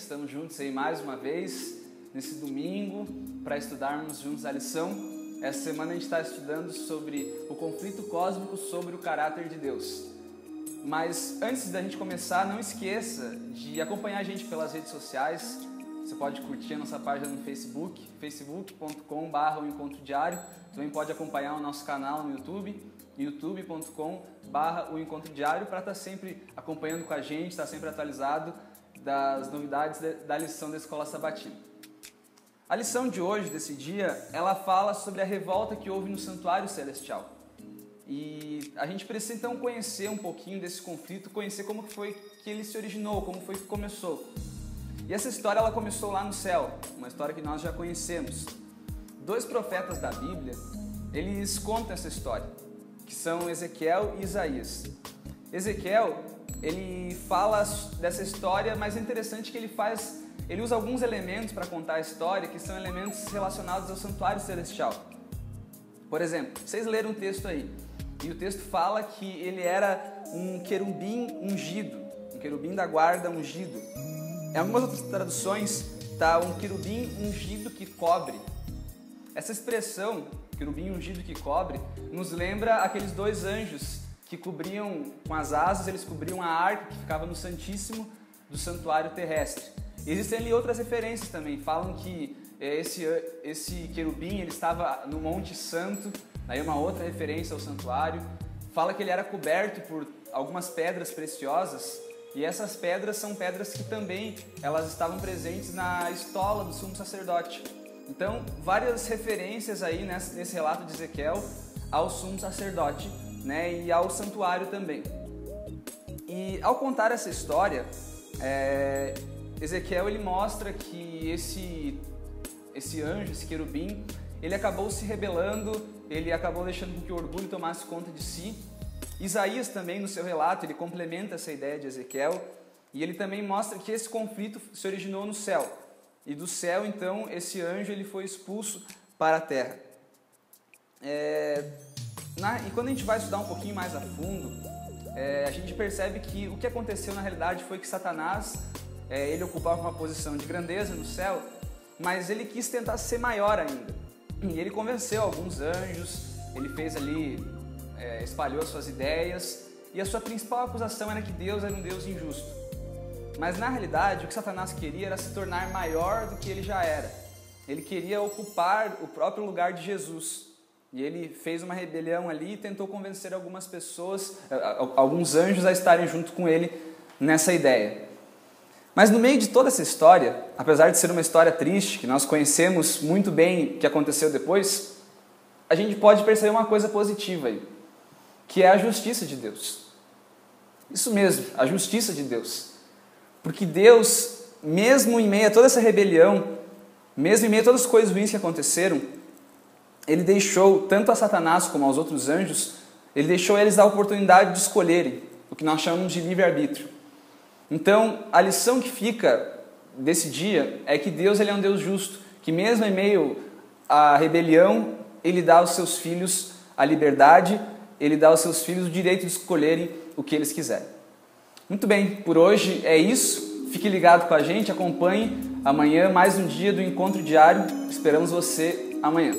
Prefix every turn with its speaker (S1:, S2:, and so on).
S1: Estamos juntos aí mais uma vez, nesse domingo, para estudarmos juntos a lição. Essa semana a gente está estudando sobre o conflito cósmico, sobre o caráter de Deus. Mas antes da gente começar, não esqueça de acompanhar a gente pelas redes sociais. Você pode curtir a nossa página no Facebook, facebook.com/o Encontro Diário. Também pode acompanhar o nosso canal no YouTube, youtube.com/o Encontro Diário, para estar sempre acompanhando com a gente, estar sempre atualizado das novidades da lição da Escola Sabatina. A lição de hoje, desse dia, ela fala sobre a revolta que houve no Santuário Celestial. E a gente precisa então conhecer um pouquinho desse conflito, conhecer como foi que ele se originou, como foi que começou. E essa história ela começou lá no céu, uma história que nós já conhecemos. Dois profetas da Bíblia, eles contam essa história, que são Ezequiel e Isaías. Ezequiel, ele fala dessa história, mas é interessante que ele usa alguns elementos para contar a história, que são elementos relacionados ao Santuário Celestial. Por exemplo, vocês leram um texto aí, e o texto fala que ele era um querubim ungido, um querubim da guarda ungido. Em algumas outras traduções, está um querubim ungido que cobre. Essa expressão, querubim ungido que cobre, nos lembra aqueles dois anjos que cobriam com as asas, eles cobriam a arca que ficava no Santíssimo do santuário terrestre. Existem ali outras referências também, falam que esse querubim ele estava no Monte Santo, aí uma outra referência ao santuário. Fala que ele era coberto por algumas pedras preciosas, e essas pedras são pedras que também elas estavam presentes na estola do sumo sacerdote. Então, várias referências aí nesse relato de Ezequiel ao sumo sacerdote, né, e ao santuário também. E ao contar essa história, Ezequiel ele mostra que esse anjo, esse querubim, ele acabou se rebelando, ele acabou deixando com que o orgulho tomasse conta de si. Isaías também, no seu relato, ele complementa essa ideia de Ezequiel, e ele também mostra que esse conflito se originou no céu. E do céu, então, esse anjo ele foi expulso para a terra. E quando a gente vai estudar um pouquinho mais a fundo, a gente percebe que o que aconteceu na realidade foi que Satanás, ele ocupava uma posição de grandeza no céu, mas ele quis tentar ser maior ainda. E ele convenceu alguns anjos, ele fez ali, espalhou as suas ideias, e a sua principal acusação era que Deus era um Deus injusto. Mas na realidade, o que Satanás queria era se tornar maior do que ele já era. Ele queria ocupar o próprio lugar de Jesus. E ele fez uma rebelião ali e tentou convencer algumas pessoas, alguns anjos a estarem junto com ele nessa ideia. Mas no meio de toda essa história, apesar de ser uma história triste, que nós conhecemos muito bem o que aconteceu depois, a gente pode perceber uma coisa positiva aí, que é a justiça de Deus. Isso mesmo, a justiça de Deus. Porque Deus, mesmo em meio a toda essa rebelião, mesmo em meio a todas as coisas ruins que aconteceram, Ele deixou, tanto a Satanás como aos outros anjos, Ele deixou eles a oportunidade de escolherem, o que nós chamamos de livre-arbítrio. Então, a lição que fica desse dia é que Deus ele é um Deus justo, que mesmo em meio à rebelião, Ele dá aos seus filhos a liberdade, Ele dá aos seus filhos o direito de escolherem o que eles quiserem. Muito bem, por hoje é isso. Fique ligado com a gente, acompanhe amanhã mais um dia do Encontro Diário. Esperamos você amanhã.